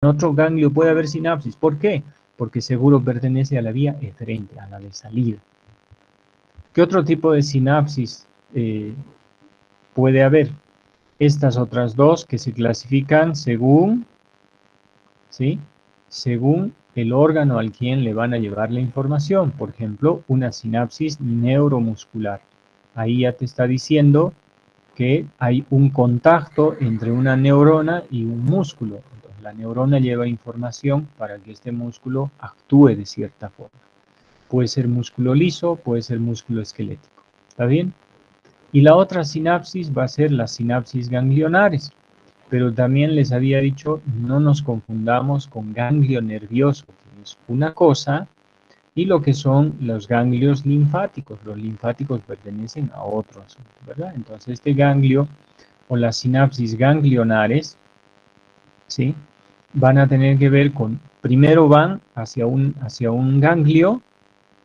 En otro ganglio puede haber sinapsis. ¿Por qué? Porque seguro pertenece a la vía eferente, a la de salida. ¿Qué otro tipo de sinapsis puede haber? Estas otras dos que se clasifican según, ¿sí? Según el órgano al quien le van a llevar la información. Por ejemplo, una sinapsis neuromuscular. Ahí ya te está diciendo que hay un contacto entre una neurona y un músculo. Entonces, la neurona lleva información para que este músculo actúe de cierta forma. Puede ser músculo liso, puede ser músculo esquelético. ¿Está bien? Y la otra sinapsis va a ser las sinapsis ganglionares. Pero también les había dicho, no nos confundamos con ganglio nervioso, que es una cosa, y lo que son los ganglios linfáticos. Los linfáticos pertenecen a otro asunto, ¿verdad? Entonces, este ganglio o las sinapsis ganglionares, ¿sí? Van a tener que ver con, primero van hacia un ganglio,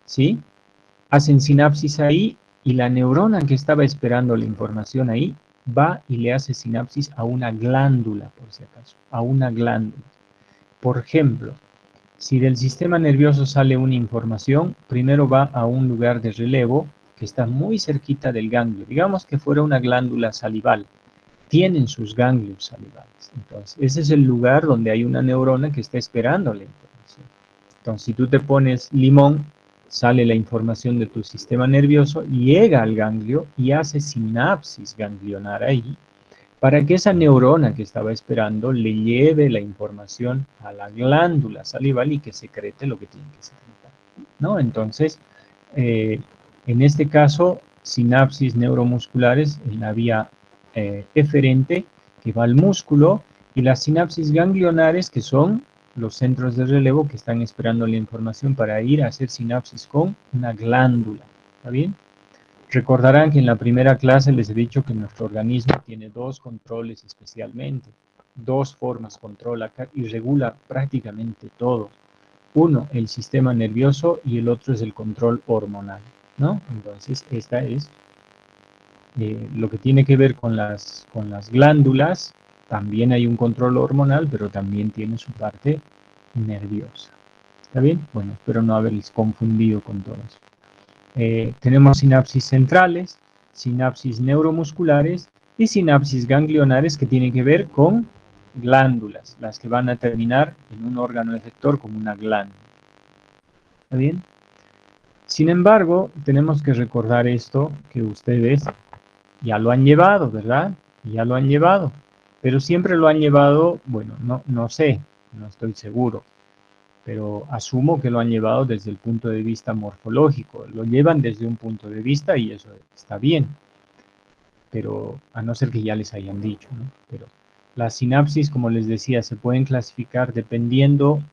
¿sí? Hacen sinapsis ahí y la neurona que estaba esperando la información ahí va y le hace sinapsis a una glándula, por si acaso, a una glándula. Por ejemplo, si del sistema nervioso sale una información, primero va a un lugar de relevo que está muy cerquita del ganglio. Digamos que fuera una glándula salival. Tienen sus ganglios salivales. Entonces, ese es el lugar donde hay una neurona que está esperando la información. Entonces, si tú te pones limón, sale la información de tu sistema nervioso, llega al ganglio y hace sinapsis ganglionar ahí, para que esa neurona que estaba esperando le lleve la información a la glándula salival y que secrete lo que tiene que secretar, ¿no? Entonces, en este caso, sinapsis neuromusculares en la vía eferente que va al músculo y las sinapsis ganglionares que son los centros de relevo que están esperando la información para ir a hacer sinapsis con una glándula, ¿está bien? Recordarán que en la primera clase les he dicho que nuestro organismo tiene dos controles especialmente, dos formas controla y regula prácticamente todo. Uno, el sistema nervioso y el otro es el control hormonal, ¿no? Entonces, esta es lo que tiene que ver con las glándulas. También hay un control hormonal, pero también tiene su parte nerviosa. ¿Está bien? Bueno, espero no haberles confundido con todo eso. Tenemos sinapsis centrales, sinapsis neuromusculares y sinapsis ganglionares que tienen que ver con glándulas, las que van a terminar en un órgano efector como una glándula. ¿Está bien? Sin embargo, tenemos que recordar esto que ustedes ya lo han llevado, ¿verdad? Ya lo han llevado, pero siempre lo han llevado, bueno, no sé, no estoy seguro, pero asumo que lo han llevado desde el punto de vista morfológico, lo llevan desde un punto de vista y eso está bien, pero a no ser que ya les hayan dicho, ¿no? Pero las sinapsis, como les decía, se pueden clasificar dependiendo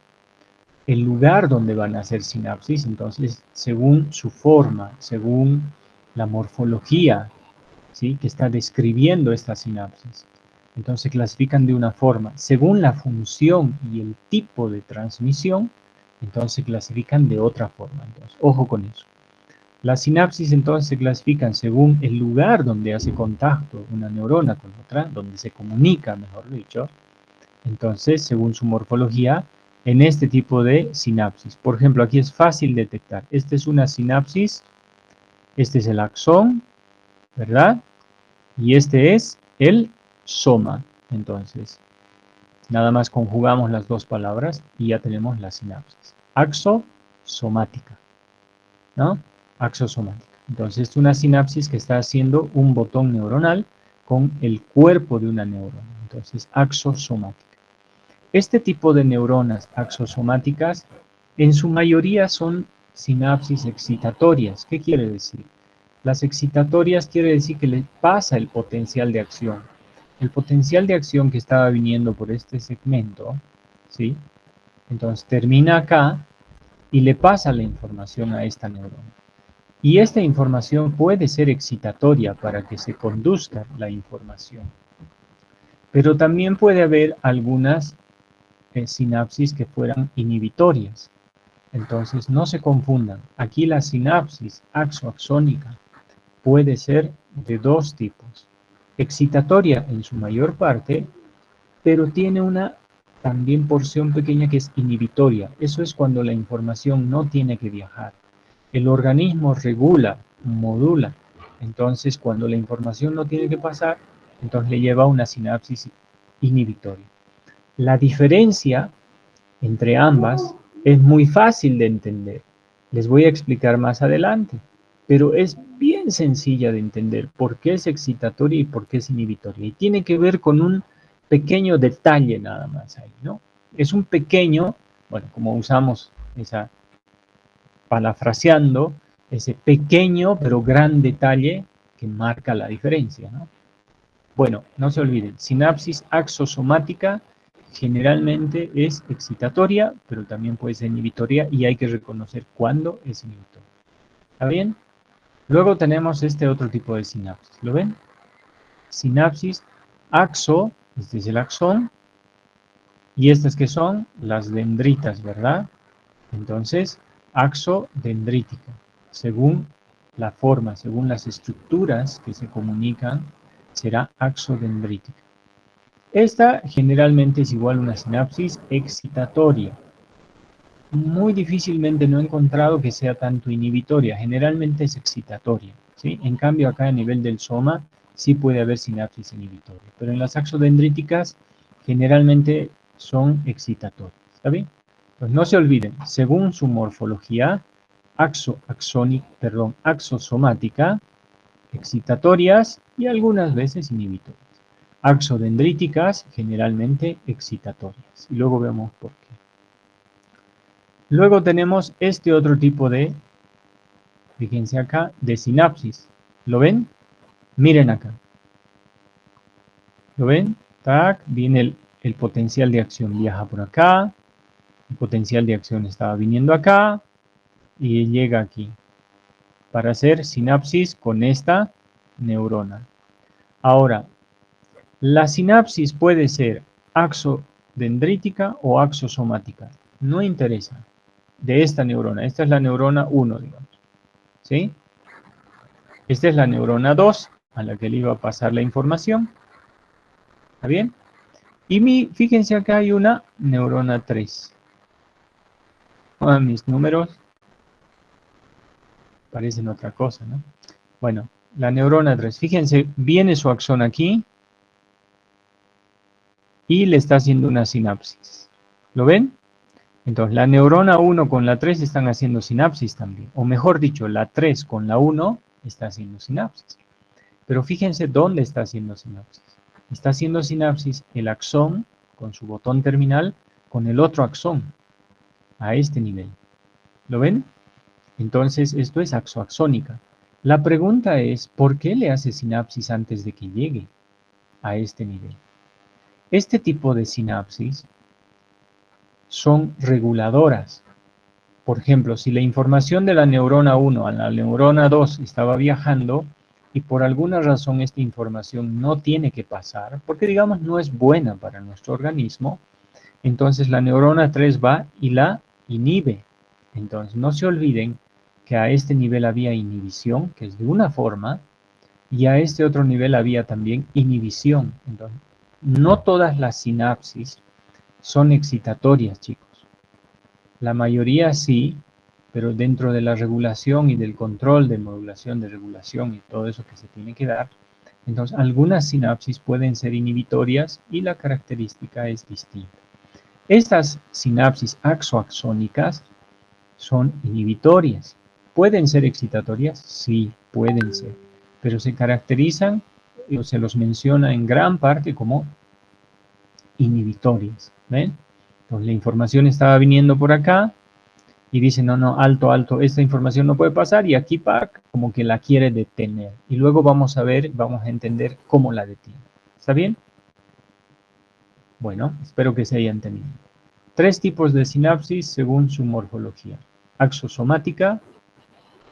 el lugar donde van a hacer sinapsis, entonces según su forma, según la morfología, ¿sí? Que está describiendo esta sinapsis. Entonces se clasifican de una forma. Según la función y el tipo de transmisión, entonces se clasifican de otra forma. Entonces, ojo con eso. Las sinapsis entonces se clasifican según el lugar donde hace contacto una neurona con otra, donde se comunica, mejor dicho. Entonces, según su morfología, en este tipo de sinapsis. Por ejemplo, aquí es fácil detectar. Esta es una sinapsis, este es el axón, ¿verdad? Y este es el soma. Entonces, nada más conjugamos las dos palabras y ya tenemos la sinapsis. Axosomática, ¿no? Axosomática. Entonces, es una sinapsis que está haciendo un botón neuronal con el cuerpo de una neurona. Entonces, axosomática. Este tipo de neuronas axosomáticas, en su mayoría son sinapsis excitatorias. ¿Qué quiere decir? Las excitatorias quiere decir que le pasa el potencial de acción. El potencial de acción que estaba viniendo por este segmento, ¿sí? Entonces termina acá y le pasa la información a esta neurona. Y esta información puede ser excitatoria para que se conduzca la información. Pero también puede haber algunas sinapsis que fueran inhibitorias. Entonces no se confundan. Aquí la sinapsis axoaxónica puede ser de dos tipos. Excitatoria en su mayor parte, pero tiene una también porción pequeña que es inhibitoria. Eso es cuando la información no tiene que viajar. El organismo regula, modula. Entonces, cuando la información no tiene que pasar, entonces le lleva a una sinapsis inhibitoria. La diferencia entre ambas es muy fácil de entender. Les voy a explicar más adelante, pero es bien sencilla de entender por qué es excitatoria y por qué es inhibitoria. Y tiene que ver con un pequeño detalle nada más ahí, ¿no? Es un pequeño, bueno, como usamos esa, parafraseando, ese pequeño pero gran detalle que marca la diferencia, ¿no? Bueno, no se olviden, sinapsis axosomática generalmente es excitatoria, pero también puede ser inhibitoria y hay que reconocer cuándo es inhibitoria. ¿Está bien? Luego tenemos este otro tipo de sinapsis. ¿Lo ven? Sinapsis axo, este es el axón, y estas que son las dendritas, ¿verdad? Entonces, axodendrítica, según la forma, según las estructuras que se comunican, será axodendrítica. Esta generalmente es igual a una sinapsis excitatoria. Muy difícilmente no he encontrado que sea tanto inhibitoria, generalmente es excitatoria, ¿sí? En cambio acá a nivel del soma sí puede haber sinapsis inhibitoria, pero en las axodendríticas generalmente son excitatorias, ¿está bien? Pues no se olviden, según su morfología, axosomática, excitatorias y algunas veces inhibitorias. Axodendríticas, generalmente excitatorias. Y luego vemos por qué. Luego tenemos este otro tipo de, fíjense acá, de sinapsis. ¿Lo ven? Miren acá. ¿Lo ven? Tac, viene el potencial de acción, viaja por acá. El potencial de acción estaba viniendo acá y llega aquí para hacer sinapsis con esta neurona. Ahora, la sinapsis puede ser axodendrítica o axosomática. No interesa. De esta neurona. Esta es la neurona 1, digamos. ¿Sí? Esta es la neurona 2, a la que le iba a pasar la información. ¿Está bien? Y fíjense acá hay una neurona 3. Mis números parecen otra cosa, ¿no? Bueno, la neurona 3. Fíjense, viene su axón aquí y le está haciendo una sinapsis. ¿Lo ven? Entonces, la neurona 1 con la 3 están haciendo sinapsis también. O mejor dicho, la 3 con la 1 está haciendo sinapsis. Pero fíjense dónde está haciendo sinapsis. Está haciendo sinapsis el axón con su botón terminal con el otro axón a este nivel. ¿Lo ven? Entonces, esto es axoaxónica. La pregunta es, ¿por qué le hace sinapsis antes de que llegue a este nivel? Este tipo de sinapsis son reguladoras. Por ejemplo, si la información de la neurona 1 a la neurona 2 estaba viajando y por alguna razón esta información no tiene que pasar, porque digamos no es buena para nuestro organismo, entonces la neurona 3 va y la inhibe. Entonces no se olviden que a este nivel había inhibición, que es de una forma, y a este otro nivel había también inhibición. Entonces, no todas las sinapsis son excitatorias, chicos. La mayoría sí, pero dentro de la regulación y del control de modulación, de regulación y todo eso que se tiene que dar, entonces algunas sinapsis pueden ser inhibitorias y la característica es distinta. Estas sinapsis axoaxónicas son inhibitorias. ¿Pueden ser excitatorias? Sí, pueden ser, pero se caracterizan, o se los menciona en gran parte como inhibitorias. ¿Ven? Entonces la información estaba viniendo por acá y dice, no, no, alto, alto, esta información no puede pasar, y aquí PAC como que la quiere detener. Y luego vamos a ver, vamos a entender cómo la detiene. ¿Está bien? Bueno, espero que se haya entendido. 3 tipos de sinapsis según su morfología: axosomática,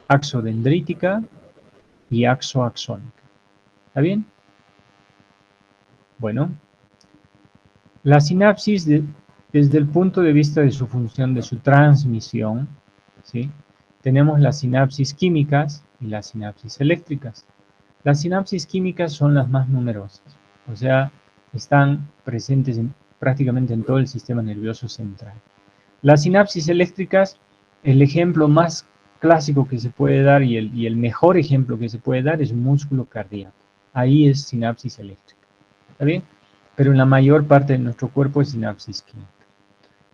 axodendrítica y axoaxónica. ¿Está bien? Bueno, la sinapsis desde el punto de vista de su función, de su transmisión, ¿sí? Tenemos las sinapsis químicas y las sinapsis eléctricas. Las sinapsis químicas son las más numerosas, o sea, están presentes prácticamente en todo el sistema nervioso central. Las sinapsis eléctricas, el ejemplo más clásico que se puede dar y el mejor ejemplo que se puede dar es un músculo cardíaco. Ahí es sinapsis eléctrica. ¿Está bien? Pero en la mayor parte de nuestro cuerpo es sinapsis química.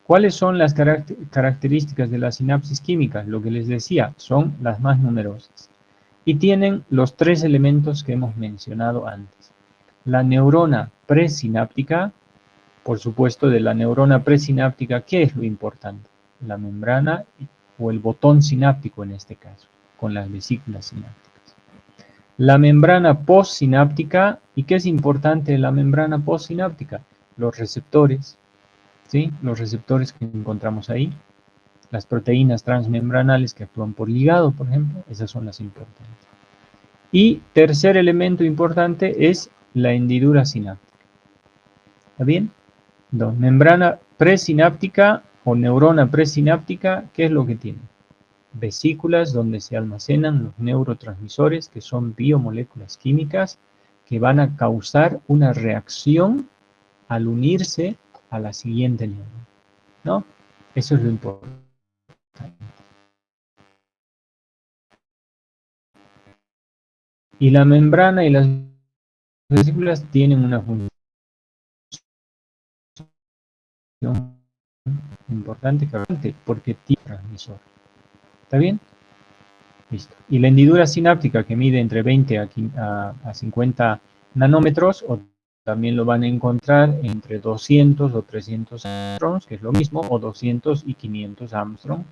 ¿Cuáles son las características de las sinapsis químicas? Lo que les decía, son las más numerosas. Y tienen los 3 elementos que hemos mencionado antes. La neurona presináptica, por supuesto, de la neurona presináptica, ¿qué es lo importante? La membrana o el botón sináptico en este caso, con las vesículas sinápticas. La membrana postsináptica, ¿y qué es importante de la membrana postsináptica? Los receptores, ¿sí? Los receptores que encontramos ahí, las proteínas transmembranales que actúan por ligado, por ejemplo, esas son las importantes. Y tercer elemento importante es la hendidura sináptica. ¿Está bien? Entonces, membrana presináptica o neurona presináptica, ¿qué es lo que tiene? Vesículas donde se almacenan los neurotransmisores, que son biomoléculas químicas que van a causar una reacción al unirse a la siguiente neurona, ¿no? Eso es lo importante. Y la membrana y las vesículas tienen una función importante porque tiene transmisor. ¿Está bien? Listo. Y la hendidura sináptica, que mide entre 20 a 50 nanómetros, o también lo van a encontrar entre 200 o 300 Armstrong, que es lo mismo, o 200 y 500 Armstrong,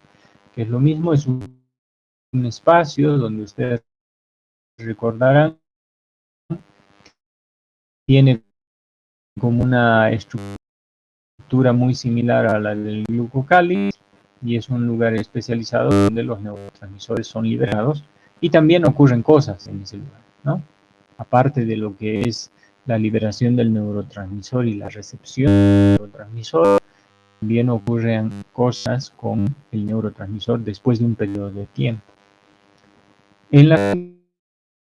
que es lo mismo. Es un espacio donde ustedes recordarán, tiene como una estructura muy similar a la del glucocálice, y es un lugar especializado donde los neurotransmisores son liberados, y también ocurren cosas en ese lugar, ¿no? Aparte de lo que es la liberación del neurotransmisor y la recepción del neurotransmisor, también ocurren cosas con el neurotransmisor después de un periodo de tiempo. En las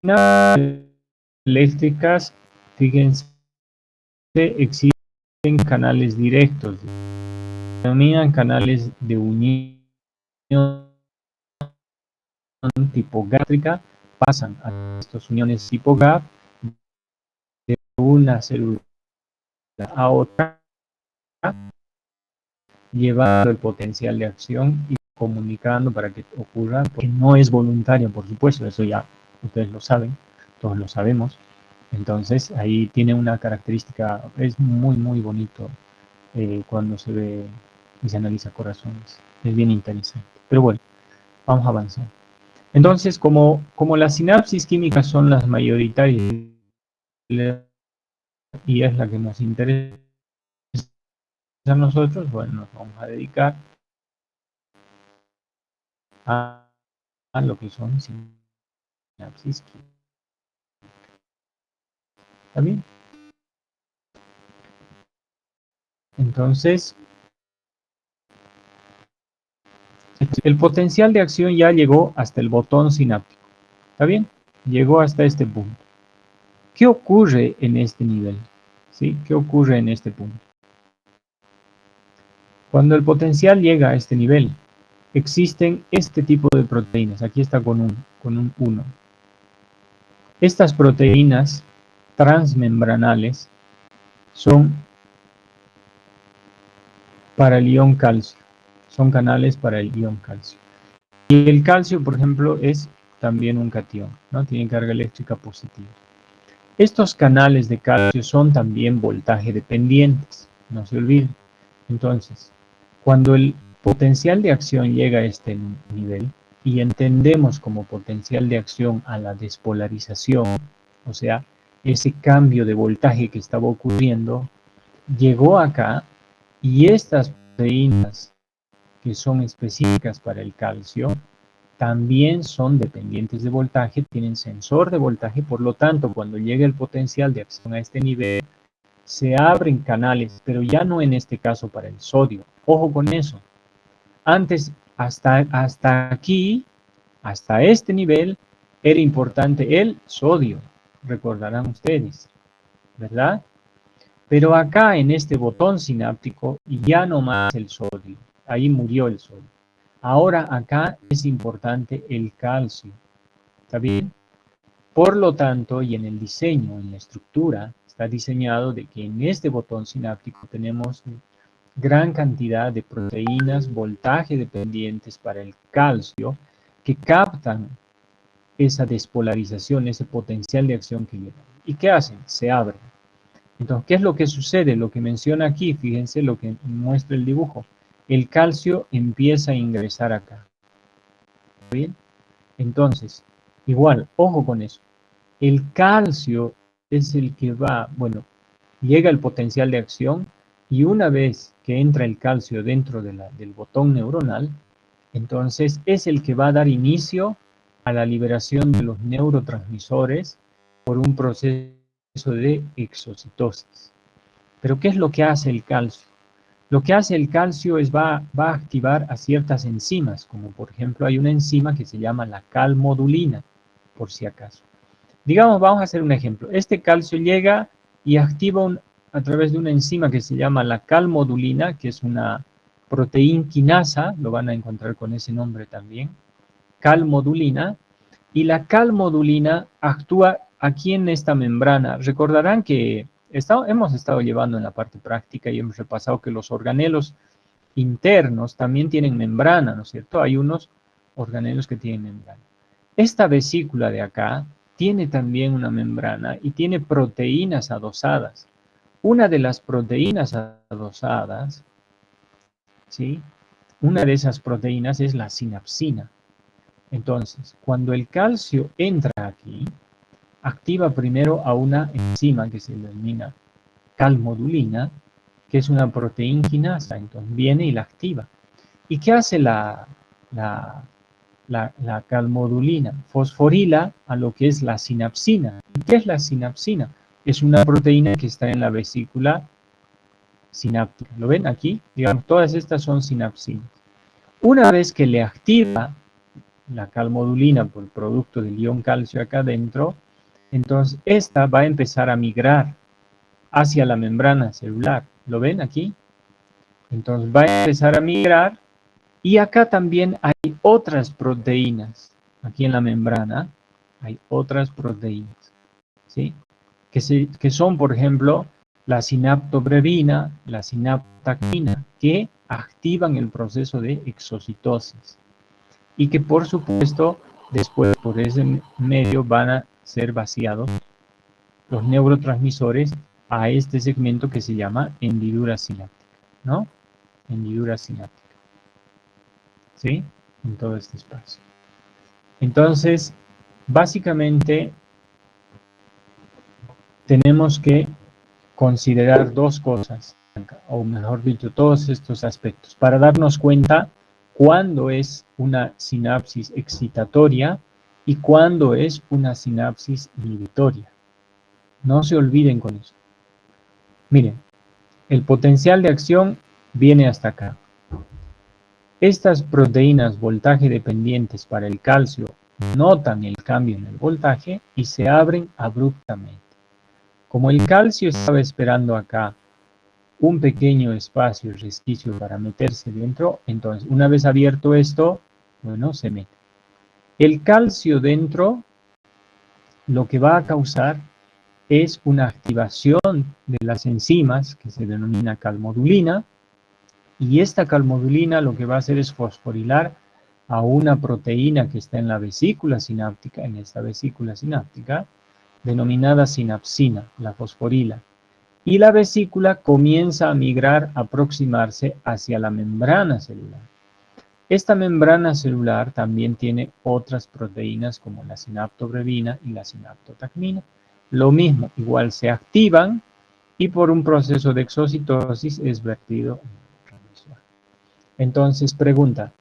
sinapsis eléctricas, fíjense, existen canales directos, se denominan canales de unión tipo gástrica, pasan a estas uniones tipo GAP de una célula a otra, llevando el potencial de acción y comunicando para que ocurra, porque no es voluntario, por supuesto, eso ya ustedes lo saben, todos lo sabemos. Entonces ahí tiene una característica, es muy muy bonito cuando se ve y se analiza corazones, es bien interesante. Pero bueno, vamos a avanzar. Entonces, como las sinapsis químicas son las mayoritarias y es la que nos interesa a nosotros, bueno, nos vamos a dedicar a lo que son sinapsis químicas. ¿Está bien? Entonces, El potencial de acción ya llegó hasta el botón sináptico. ¿Está bien? Llegó hasta este punto. ¿Qué ocurre en este nivel? ¿Sí? ¿Qué ocurre en este punto? Cuando el potencial llega a este nivel, existen este tipo de proteínas. Aquí está con un 1. Estas proteínas transmembranales son para el ion calcio. Son canales para el ion calcio. Y el calcio, por ejemplo, es también un catión, ¿no? Tiene carga eléctrica positiva. Estos canales de calcio son también voltaje dependientes, no se olviden. Entonces, cuando el potencial de acción llega a este nivel y entendemos como potencial de acción a la despolarización, o sea, ese cambio de voltaje que estaba ocurriendo, llegó acá y estas proteínas que son específicas para el calcio también son dependientes de voltaje, tienen sensor de voltaje, por lo tanto, cuando llegue el potencial de acción a este nivel, se abren canales, pero ya no en este caso para el sodio. Ojo con eso. Antes, hasta aquí, hasta este nivel, era importante el sodio, recordarán ustedes, ¿verdad? Pero acá en este botón sináptico ya no más el sodio, ahí murió el sodio. Ahora acá es importante el calcio, ¿está bien? Por lo tanto, y en el diseño, en la estructura, está diseñado de que en este botón sináptico tenemos gran cantidad de proteínas voltaje dependientes para el calcio que captan esa despolarización, ese potencial de acción que llevan. ¿Y qué hacen? Se abren. Entonces, ¿qué es lo que sucede? Lo que menciona aquí, fíjense lo que muestra el dibujo. El calcio empieza a ingresar acá. ¿Bien? Entonces, igual, ojo con eso. El calcio es el que va, bueno, llega el potencial de acción y una vez que entra el calcio dentro del botón neuronal, entonces es el que va a dar inicio a la liberación de los neurotransmisores por un proceso de exocitosis. Pero ¿qué es lo que hace el calcio? Lo que hace el calcio es va a activar a ciertas enzimas, como por ejemplo hay una enzima que se llama la calmodulina, por si acaso. Digamos, vamos a hacer un ejemplo. Este calcio llega y activa a través de una enzima que se llama la calmodulina, que es una proteína quinasa, lo van a encontrar con ese nombre también, calmodulina, y la calmodulina actúa aquí en esta membrana. Recordarán que hemos estado llevando en la parte práctica y hemos repasado que los organelos internos también tienen membrana, ¿no es cierto? Hay unos organelos que tienen membrana. Esta vesícula de acá tiene también una membrana y tiene proteínas adosadas. Una de las proteínas adosadas, ¿sí? Una de esas proteínas es la sinapsina. Entonces, cuando el calcio entra aquí, activa primero a una enzima que se denomina calmodulina, que es una proteína quinasa. Entonces viene y la activa. ¿Y qué hace la calmodulina? Fosforila a lo que es la sinapsina. ¿Y qué es la sinapsina? Es una proteína que está en la vesícula sináptica. ¿Lo ven aquí? Digamos, todas estas son sinapsinas. Una vez que le activa la calmodulina por el producto del ion calcio acá adentro, entonces esta va a empezar a migrar hacia la membrana celular. ¿Lo ven aquí? Entonces va a empezar a migrar y acá también hay otras proteínas. Aquí en la membrana hay otras proteínas, ¿sí? Que son, por ejemplo, la sinaptobrevina, la sinaptaquina, que activan el proceso de exocitosis. Y que, por supuesto, después por ese medio van a ser vaciados los neurotransmisores a este segmento que se llama hendidura sináptica, ¿no? Hendidura sináptica. ¿Sí? En todo este espacio. Entonces, básicamente, tenemos que considerar dos cosas, o mejor dicho, todos estos aspectos, para darnos cuenta cuándo es una sinapsis excitatoria y cuándo es una sinapsis inhibitoria. No se olviden con eso. Miren, el potencial de acción viene hasta acá. Estas proteínas voltaje dependientes para el calcio notan el cambio en el voltaje y se abren abruptamente. Como el calcio estaba esperando acá un pequeño espacio, resquicio para meterse dentro, entonces una vez abierto esto, bueno, se mete. El calcio dentro lo que va a causar es una activación de las enzimas que se denomina calmodulina, y esta calmodulina lo que va a hacer es fosforilar a una proteína que está en la vesícula sináptica, en esta vesícula sináptica, denominada sinapsina, la fosforila. Y la vesícula comienza a migrar, a aproximarse hacia la membrana celular. Esta membrana celular también tiene otras proteínas como la sinaptobrevina y la sinaptotacmina. Lo mismo, igual se activan y por un proceso de exocitosis es vertido en el transmisor. Entonces, pregunta,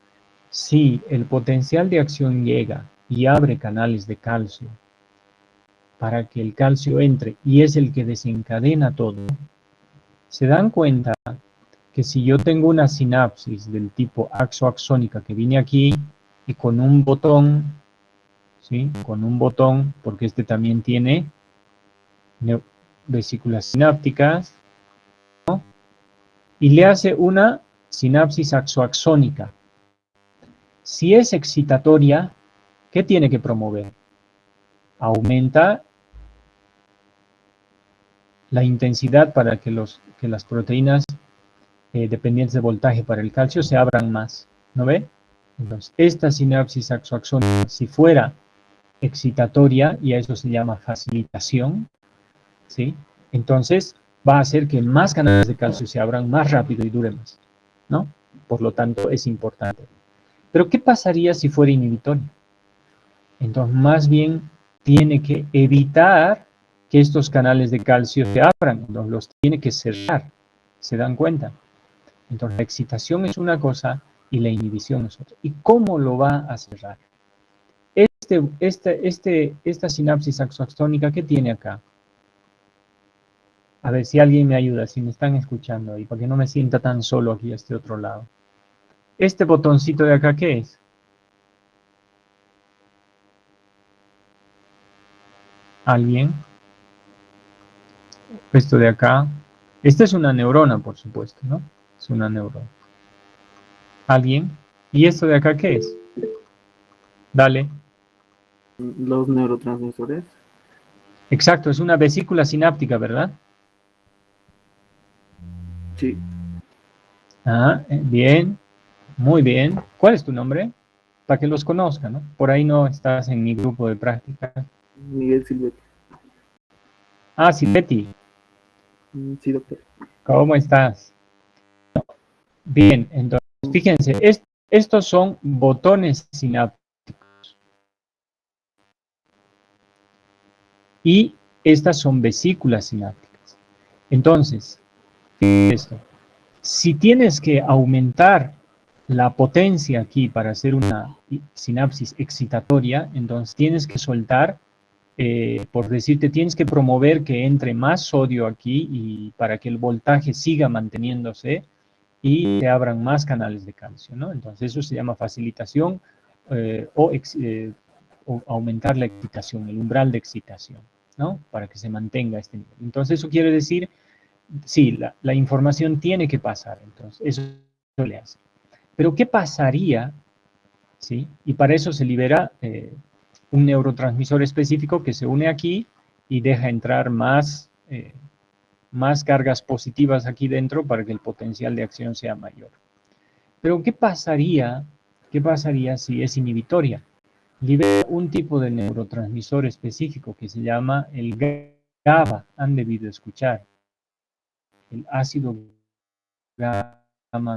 si el potencial de acción llega y abre canales de calcio para que el calcio entre y es el que desencadena todo, ¿se dan cuenta que si yo tengo una sinapsis del tipo axoaxónica que viene aquí y con un botón, ¿sí? Con un botón, porque este también tiene vesículas sinápticas, ¿no? Y le hace una sinapsis axoaxónica. Si es excitatoria, ¿qué tiene que promover? Aumenta la intensidad para que las proteínas dependientes de voltaje para el calcio se abran más, ¿no ve? Entonces, esta sinapsis axoaxónica, si fuera excitatoria, y a eso se llama facilitación, ¿sí? Entonces, va a hacer que más canales de calcio se abran más rápido y dure más, ¿no? Por lo tanto, es importante. Pero, ¿qué pasaría si fuera inhibitoria? Entonces, más bien, tiene que evitar que estos canales de calcio se abran, entonces los tiene que cerrar, ¿se dan cuenta? Entonces, la excitación es una cosa y la inhibición es otra. ¿Y cómo lo va a cerrar? Esta sinapsis axoaxónica, ¿qué tiene acá? A ver si alguien me ayuda, si me están escuchando ahí, para que no me sienta tan solo aquí a este otro lado. Este botoncito de acá, ¿qué es? ¿Alguien? Esto de acá. Esta es una neurona, por supuesto, ¿no? Es una neurona. ¿Alguien? ¿Y esto de acá qué es? Dale. Los neurotransmisores. Exacto, es una vesícula sináptica, ¿verdad? Sí. Ah, bien, muy bien. ¿Cuál es tu nombre? Para que los conozcan, ¿no? Por ahí no estás en mi grupo de práctica. Miguel Silvetti. Ah, sí, Betty. Sí, doctor. ¿Cómo estás? Bien, entonces, fíjense, estos son botones sinápticos. Y estas son vesículas sinápticas. Entonces, fíjense esto. Si tienes que aumentar la potencia aquí para hacer una sinapsis excitatoria, entonces tienes que soltar, por decirte, tienes que promover que entre más sodio aquí y para que el voltaje siga manteniéndose y se abran más canales de calcio, ¿no? Entonces eso se llama facilitación o aumentar la excitación, el umbral de excitación, ¿no? Para que se mantenga este nivel. Entonces eso quiere decir, sí, la información tiene que pasar, entonces eso le hace. Pero ¿qué pasaría, sí? Y para eso se libera un neurotransmisor específico que se une aquí y deja entrar más cargas positivas aquí dentro para que el potencial de acción sea mayor. Pero ¿qué pasaría si es inhibitoria? Libera un tipo de neurotransmisor específico que se llama el GABA, han debido escuchar, el ácido GABA,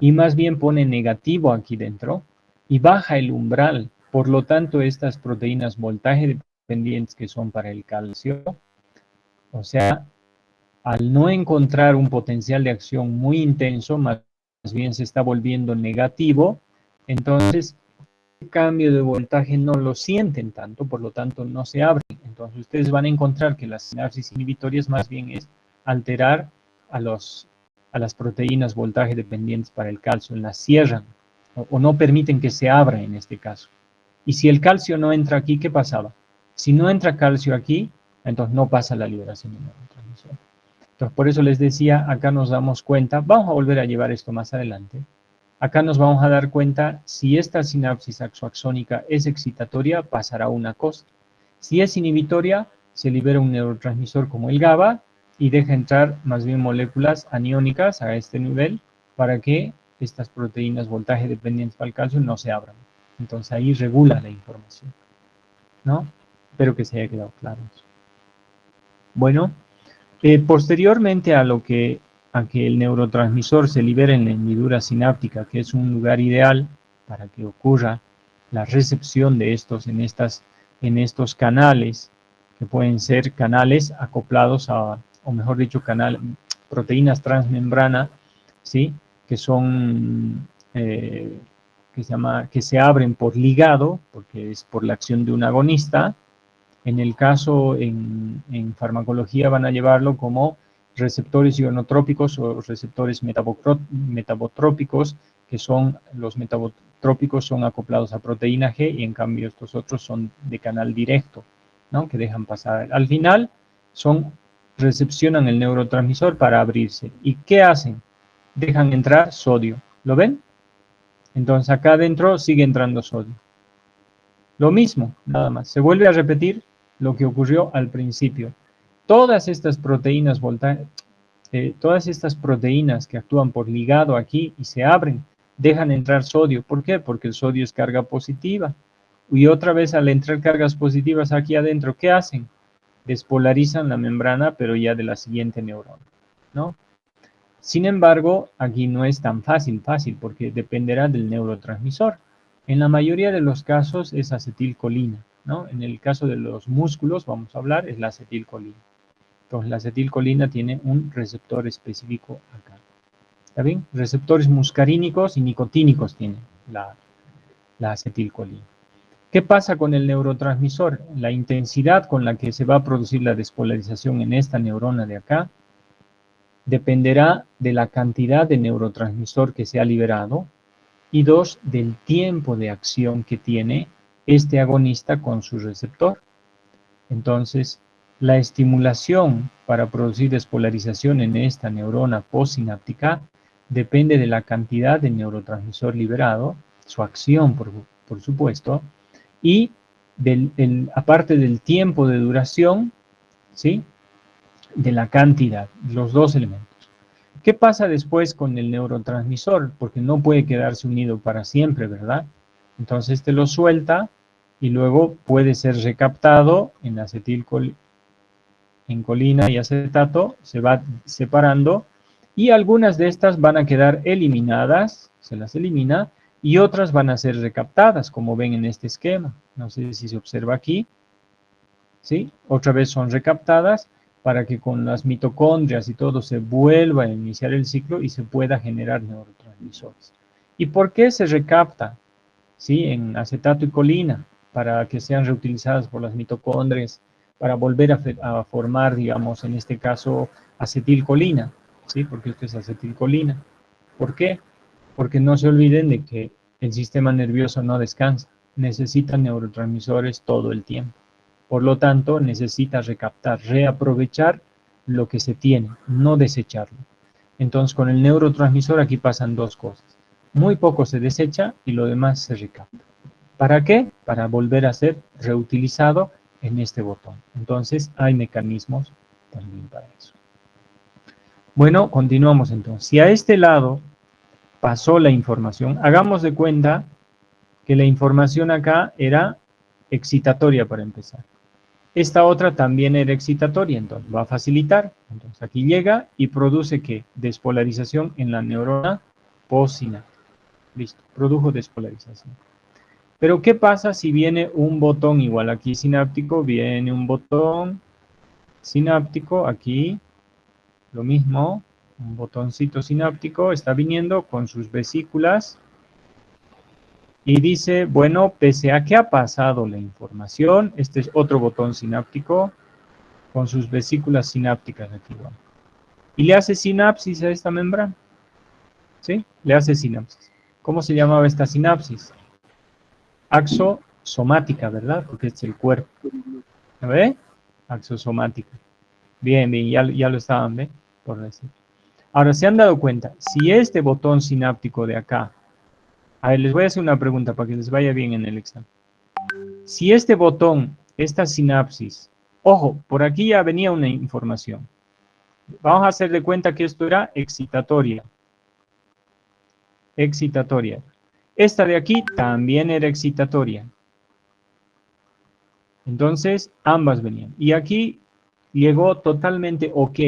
y más bien pone negativo aquí dentro y baja el umbral. Por lo tanto, estas proteínas voltaje dependientes que son para el calcio, o sea, al no encontrar un potencial de acción muy intenso, más bien se está volviendo negativo, entonces el cambio de voltaje no lo sienten tanto, por lo tanto no se abren. Entonces ustedes van a encontrar que las sinapsis inhibitorias más bien es alterar a las proteínas voltaje dependientes para el calcio, las cierran, o no permiten que se abra en este caso. Y si el calcio no entra aquí, ¿qué pasaba? Si no entra calcio aquí, entonces no pasa la liberación de neurotransmisor. Entonces, por eso les decía, acá nos damos cuenta, vamos a volver a llevar esto más adelante, acá nos vamos a dar cuenta, si esta sinapsis axoaxónica es excitatoria, pasará una cosa. Si es inhibitoria, se libera un neurotransmisor como el GABA y deja entrar más bien moléculas aniónicas a este nivel para que estas proteínas voltaje dependientes al calcio no se abran. Entonces ahí regula la información, ¿no? Espero que se haya quedado claro eso. Bueno, posteriormente a que el neurotransmisor se libere en la hendidura sináptica, que es un lugar ideal para que ocurra la recepción de estos en estos canales, que pueden ser canales acoplados a, o mejor dicho, proteínas transmembrana, ¿sí? Que son, que se abren por ligado, porque es por la acción de un agonista. En el caso, en farmacología van a llevarlo como receptores ionotrópicos o receptores metabotrópicos, que son, los metabotrópicos son acoplados a proteína G y en cambio estos otros son de canal directo, ¿no? Que dejan pasar. Al final, recepcionan el neurotransmisor para abrirse. ¿Y qué hacen? Dejan entrar sodio. ¿Lo ven? Entonces acá adentro sigue entrando sodio. Lo mismo, nada más. Se vuelve a repetir lo que ocurrió al principio. Todas estas proteínas que actúan por ligado aquí y se abren, dejan entrar sodio. ¿Por qué? Porque el sodio es carga positiva. Y otra vez al entrar cargas positivas aquí adentro, ¿qué hacen? Despolarizan la membrana, pero ya de la siguiente neurona, ¿no? Sin embargo, aquí no es tan fácil, porque dependerá del neurotransmisor. En la mayoría de los casos es acetilcolina, ¿no? En el caso de los músculos, vamos a hablar, es la acetilcolina. Entonces, la acetilcolina tiene un receptor específico acá. ¿Está bien? Receptores muscarínicos y nicotínicos tiene la acetilcolina. ¿Qué pasa con el neurotransmisor? La intensidad con la que se va a producir la despolarización en esta neurona de acá dependerá de la cantidad de neurotransmisor que se ha liberado y dos, del tiempo de acción que tiene este agonista con su receptor. Entonces, la estimulación para producir despolarización en esta neurona postsináptica depende de la cantidad de neurotransmisor liberado, su acción, por supuesto, y aparte del tiempo de duración, ¿sí? De la cantidad, los dos elementos. ¿Qué pasa después con el neurotransmisor? Porque no puede quedarse unido para siempre, ¿verdad? Entonces lo suelta y luego puede ser recaptado en en colina y acetato, se va separando y algunas de estas van a quedar eliminadas, se las elimina, y otras van a ser recaptadas, como ven en este esquema. No sé si se observa aquí, ¿sí? Otra vez son recaptadas para que con las mitocondrias y todo se vuelva a iniciar el ciclo y se pueda generar neurotransmisores. ¿Y por qué se recapta? ¿Sí? En acetato y colina, para que sean reutilizadas por las mitocondrias, para volver a formar, digamos, en este caso, acetilcolina, ¿sí? Porque esto es acetilcolina. ¿Por qué? Porque no se olviden de que el sistema nervioso no descansa, necesita neurotransmisores todo el tiempo. Por lo tanto, necesita recaptar, reaprovechar lo que se tiene, no desecharlo. Entonces, con el neurotransmisor aquí pasan dos cosas. Muy poco se desecha y lo demás se recapta. ¿Para qué? Para volver a ser reutilizado en este botón. Entonces, hay mecanismos también para eso. Bueno, continuamos entonces. Si a este lado pasó la información, hagamos de cuenta que la información acá era excitatoria para empezar. Esta otra también era excitatoria, entonces va a facilitar. Entonces aquí llega y produce ¿qué? Despolarización en la neurona postsináptica. Listo, produjo despolarización. Pero ¿qué pasa si viene un botón igual aquí sináptico? Viene un botón sináptico aquí, lo mismo, un botoncito sináptico está viniendo con sus vesículas y dice, bueno, pese a que ha pasado la información, este es otro botón sináptico con sus vesículas sinápticas aquí. Y le hace sinapsis a esta membrana. ¿Sí? Le hace sinapsis. ¿Cómo se llamaba esta sinapsis? Axosomática, ¿verdad? Porque es el cuerpo. ¿Lo ve? Axosomática. Bien, bien, ya lo estaban, ¿ve? Por decir. Ahora, ¿se han dado cuenta? Si este botón sináptico de acá, a ver, les voy a hacer una pregunta para que les vaya bien en el examen. Si este botón, esta sinapsis, ojo, por aquí ya venía una información. Vamos a hacer de cuenta que esto era excitatoria. Excitatoria. Esta de aquí también era excitatoria. Entonces, ambas venían. Y aquí llegó totalmente ok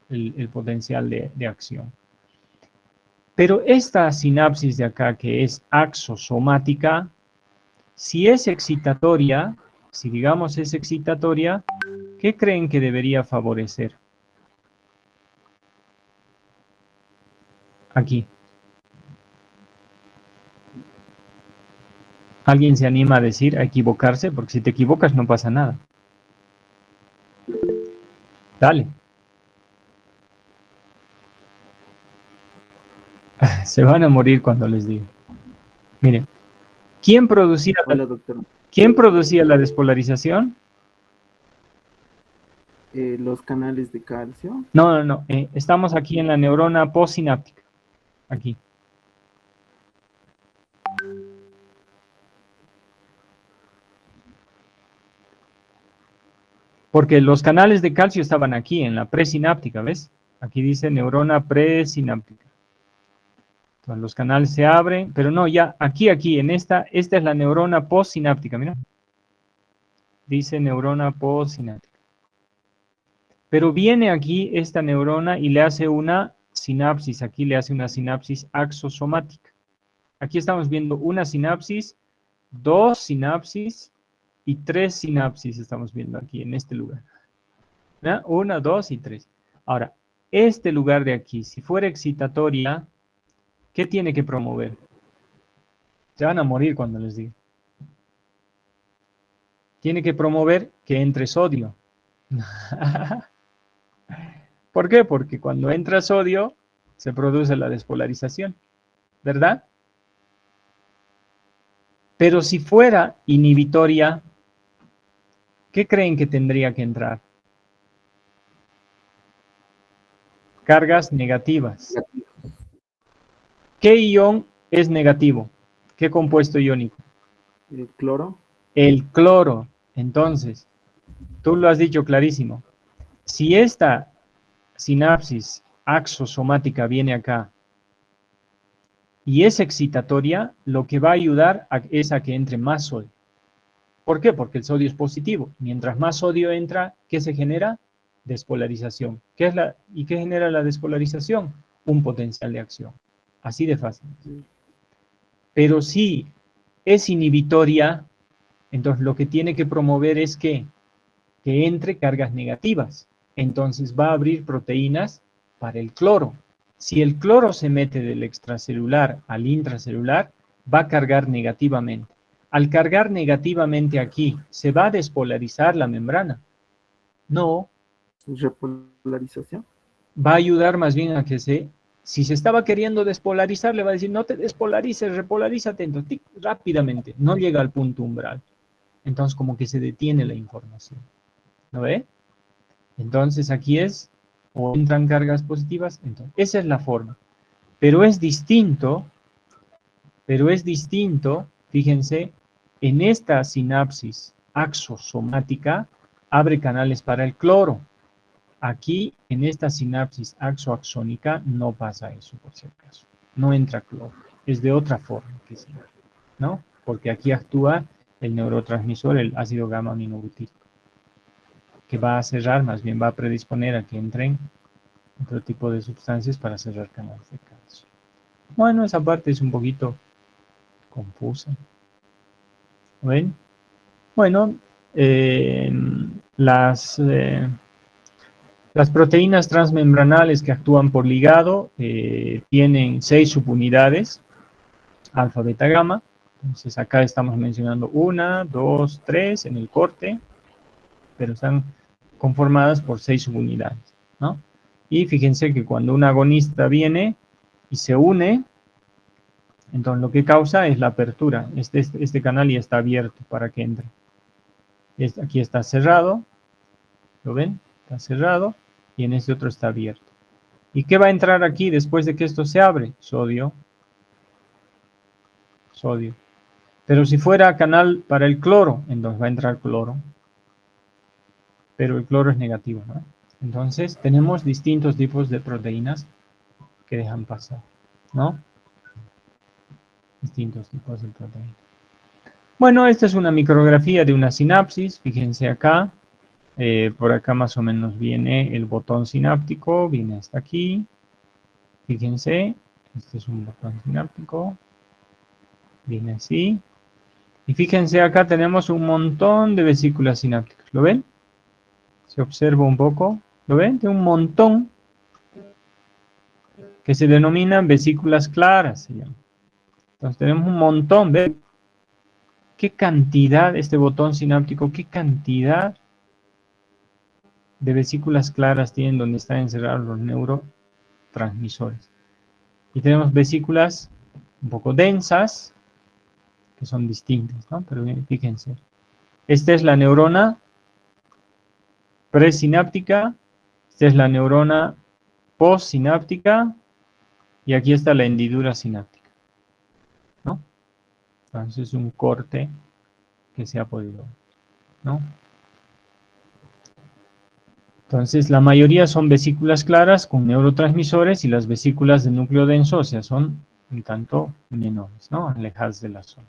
el potencial de acción. Pero esta sinapsis de acá, que es axosomática, si es excitatoria, si digamos es excitatoria, ¿qué creen que debería favorecer? Aquí. ¿Alguien se anima a decir, a equivocarse? Porque si te equivocas no pasa nada. Dale. Se van a morir cuando les digo. Miren, ¿quién producía Hola, doctor. la despolarización? Los canales de calcio. No. Estamos aquí en la neurona postsináptica. Aquí. Porque los canales de calcio estaban aquí, en la presináptica, ¿ves? Aquí dice neurona presináptica. Entonces los canales se abren, pero no, ya aquí, en esta es la neurona postsináptica, mira. Dice neurona postsináptica. Pero viene aquí esta neurona y le hace una sinapsis, aquí le hace una sinapsis axosomática. Aquí estamos viendo una sinapsis, dos sinapsis y tres sinapsis estamos viendo aquí en este lugar. ¿Ya? Una, dos y tres. Ahora, este lugar de aquí, si fuera excitatoria, ¿qué tiene que promover? Se van a morir cuando les diga. Tiene que promover que entre sodio. ¿Por qué? Porque cuando entra sodio se produce la despolarización, ¿verdad? Pero si fuera inhibitoria, ¿qué creen que tendría que entrar? Cargas negativas. ¿Qué ion es negativo? ¿Qué compuesto iónico? El cloro. El cloro. Entonces, tú lo has dicho clarísimo. Si esta sinapsis axosomática viene acá y es excitatoria, lo que va a ayudar es a que entre más sodio. ¿Por qué? Porque el sodio es positivo. Mientras más sodio entra, ¿qué se genera? Despolarización. ¿Y qué genera la despolarización? Un potencial de acción. Así de fácil. Pero si es inhibitoria, entonces lo que tiene que promover es que entre cargas negativas. Entonces va a abrir proteínas para el cloro. Si el cloro se mete del extracelular al intracelular, va a cargar negativamente. Al cargar negativamente aquí, ¿se va a despolarizar la membrana? No. Repolarización. Va a ayudar más bien a que si se estaba queriendo despolarizar, le va a decir, no te despolarices, repolarízate, entonces, rápidamente, no llega al punto umbral. Entonces como que se detiene la información. ¿Lo ve? Entonces aquí o entran cargas positivas, entonces esa es la forma. Pero es distinto, fíjense, en esta sinapsis axosomática abre canales para el cloro. Aquí, en esta sinapsis axoaxónica, no pasa eso, por si acaso. No entra cloro. Es de otra forma, ¿no? Porque aquí actúa el neurotransmisor, el ácido gamma aminobutírico, que va a cerrar, más bien va a predisponer a que entren otro tipo de sustancias para cerrar canales de calcio. Bueno, esa parte es un poquito confusa. ¿Ven? Bueno, las proteínas transmembranales que actúan por ligado tienen 6 subunidades, alfa, beta, gamma. Entonces acá estamos mencionando 1, 2, 3 en el corte, pero están conformadas por 6 subunidades, ¿no? Y fíjense que cuando un agonista viene y se une, Entonces lo que causa es la apertura. Este canal ya está abierto para que entre. Aquí está cerrado, ¿lo ven? Está cerrado y en este otro está abierto. ¿Y qué va a entrar aquí después de que esto se abre? Sodio. Sodio. Pero si fuera canal para el cloro, entonces va a entrar cloro. Pero el cloro es negativo, ¿no? Entonces tenemos distintos tipos de proteínas que dejan pasar, ¿no? Distintos tipos de proteínas. Bueno, esta es una micrografía de una sinapsis. Fíjense acá. Por acá más o menos viene el botón sináptico. Viene hasta aquí. Fíjense. Este es un botón sináptico. Viene así. Y fíjense acá tenemos un montón de vesículas sinápticas. ¿Lo ven? Se observa un poco. ¿Lo ven? De un montón que se denominan vesículas claras. Se llaman. Entonces tenemos un montón. ¿Ven? ¿Qué cantidad, este botón sináptico, qué cantidad de vesículas claras tienen donde están encerrados los neurotransmisores? Y tenemos vesículas un poco densas, que son distintas, ¿no? Pero fíjense. Esta es la neurona presináptica, esta es la neurona postsináptica, y aquí está la hendidura sináptica, ¿no? Entonces es un corte que se ha podido, ¿no? Entonces la mayoría son vesículas claras con neurotransmisores y las vesículas de núcleo denso, o sea, son un tanto menores, ¿no? Alejadas de la zona.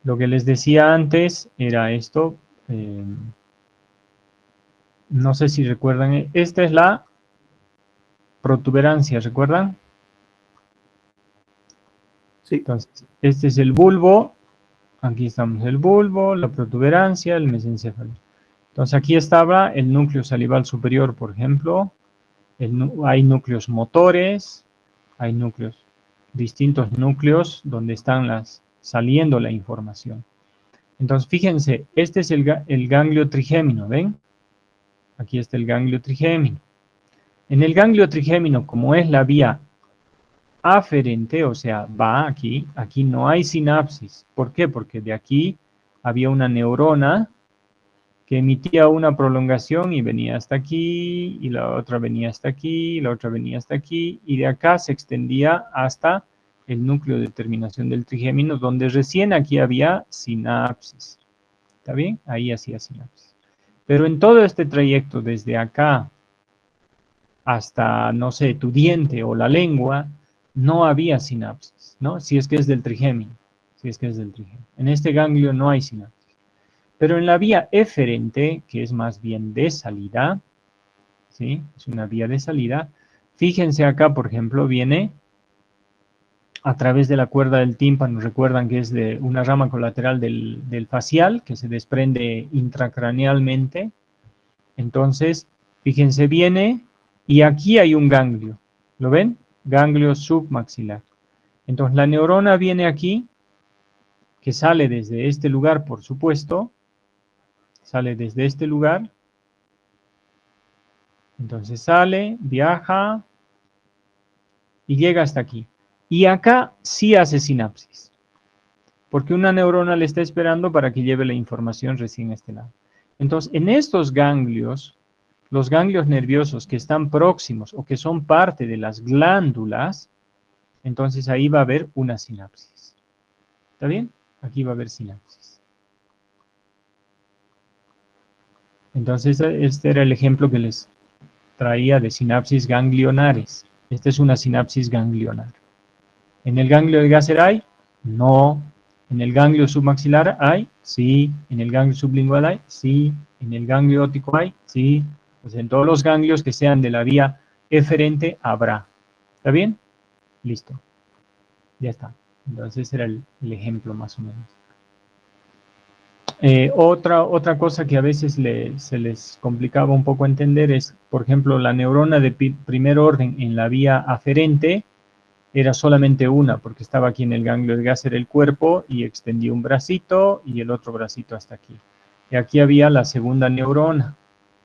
Lo que les decía antes era esto, no sé si recuerdan, esta es la protuberancia, ¿recuerdan? Sí. Entonces, este es el bulbo, aquí estamos el bulbo, la protuberancia, el mesencéfalo. Entonces aquí estaba el núcleo salival superior, por ejemplo, hay núcleos motores, hay distintos núcleos donde están saliendo la información. Entonces fíjense, este es el ganglio trigémino, ¿ven? Aquí está el ganglio trigémino. En el ganglio trigémino, como es la vía aferente, o sea, va aquí no hay sinapsis. ¿Por qué? Porque de aquí había una neurona que emitía una prolongación y venía hasta aquí, y la otra venía hasta aquí, y la otra venía hasta aquí, y de acá se extendía hasta el núcleo de terminación del trigémino, donde recién aquí había sinapsis. ¿Está bien? Ahí hacía sinapsis. Pero en todo este trayecto, desde acá hasta, no sé, tu diente o la lengua, no había sinapsis, ¿no? Si es que es del trigémino, si es que es del trigémino. En este ganglio no hay sinapsis. Pero en la vía eferente, que es más bien de salida, ¿sí? Es una vía de salida. Fíjense acá, por ejemplo, viene a través de la cuerda del tímpano. Recuerdan que es de una rama colateral del facial, que se desprende intracranealmente. Entonces, fíjense, viene y aquí hay un ganglio. ¿Lo ven? Ganglio submaxilar. Entonces, la neurona viene aquí, que sale desde este lugar, por supuesto. Sale desde este lugar. Entonces sale, viaja y llega hasta aquí. Y acá sí hace sinapsis. Porque una neurona le está esperando para que lleve la información recién a este lado. Entonces, en estos ganglios, los ganglios nerviosos que están próximos o que son parte de las glándulas, entonces ahí va a haber una sinapsis. ¿Está bien? Aquí va a haber sinapsis. Entonces, este era el ejemplo que les traía de sinapsis ganglionares. Esta es una sinapsis ganglionar. ¿En el ganglio de Gasser hay? No. ¿En el ganglio submaxilar hay? Sí. ¿En el ganglio sublingual hay? Sí. ¿En el ganglio óptico hay? Sí. Pues en todos los ganglios que sean de la vía eferente habrá. ¿Está bien? Listo. Ya está. Entonces era el ejemplo más o menos. Otra cosa que a veces se les complicaba un poco entender es, por ejemplo, la neurona de primer orden en la vía aferente era solamente una, porque estaba aquí en el ganglio de Gasser el cuerpo y extendía un bracito y el otro bracito hasta aquí. Y aquí había la segunda neurona.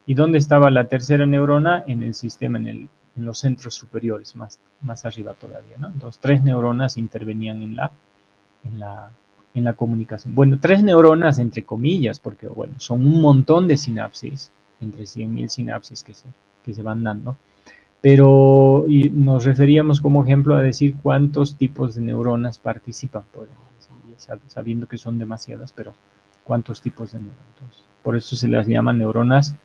¿Y dónde estaba la tercera neurona? En el sistema, en los centros superiores, más arriba todavía, ¿no? Entonces, 3 neuronas intervenían en la comunicación. Bueno, 3 neuronas entre comillas, porque, bueno, son un montón de sinapsis, entre 100.000 sinapsis que se van dando, pero nos referíamos como ejemplo a decir cuántos tipos de neuronas participan, sabiendo que son demasiadas, pero cuántos tipos de neuronas. Por eso se las llama neuronas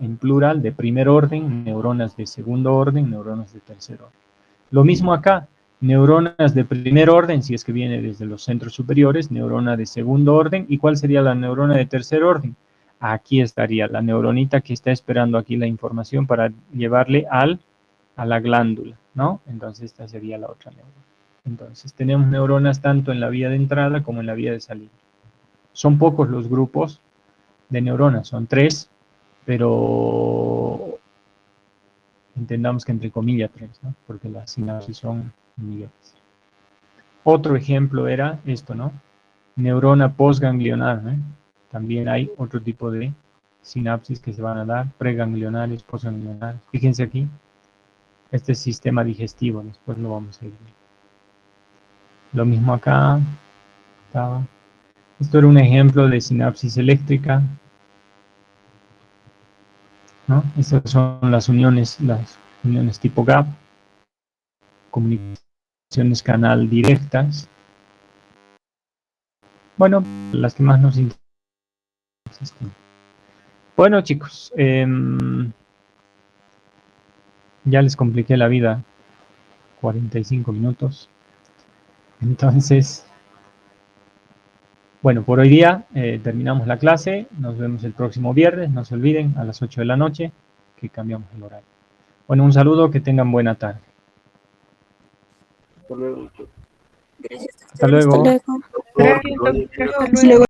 en plural de primer orden, neuronas de segundo orden, neuronas de tercer orden. Lo mismo acá, neuronas de primer orden, si es que viene desde los centros superiores, neurona de segundo orden, ¿y cuál sería la neurona de tercer orden? Aquí estaría la neuronita que está esperando aquí la información para llevarle a la glándula, ¿no? Entonces esta sería la otra neurona. Entonces tenemos neuronas tanto en la vía de entrada como en la vía de salida. Son pocos los grupos de neuronas, son 3, pero entendamos que entre comillas 3, ¿no? Porque las sinapsis son millones. Otro ejemplo era esto, ¿no? Neurona postganglionar, ¿eh? También hay otro tipo de sinapsis que se van a dar, preganglionares, postganglionares. Fíjense aquí, este es sistema digestivo, después lo vamos a ir viendo. Lo mismo acá, estaba. Esto era un ejemplo de sinapsis eléctrica, ¿no? Estas son las uniones tipo GAP, comunicaciones canal directas. Bueno, las que más nos interesan. Bueno, chicos, ya les compliqué la vida, 45 minutos. Entonces, bueno, por hoy día terminamos la clase. Nos vemos el próximo viernes. No se olviden, a las 8 de la noche, que cambiamos el horario. Bueno, un saludo, que tengan buena tarde. Hasta luego. Gracias, Hasta doctor. luego. Hasta luego. Doctor, Gracias, doctor. Hasta Hasta luego. luego.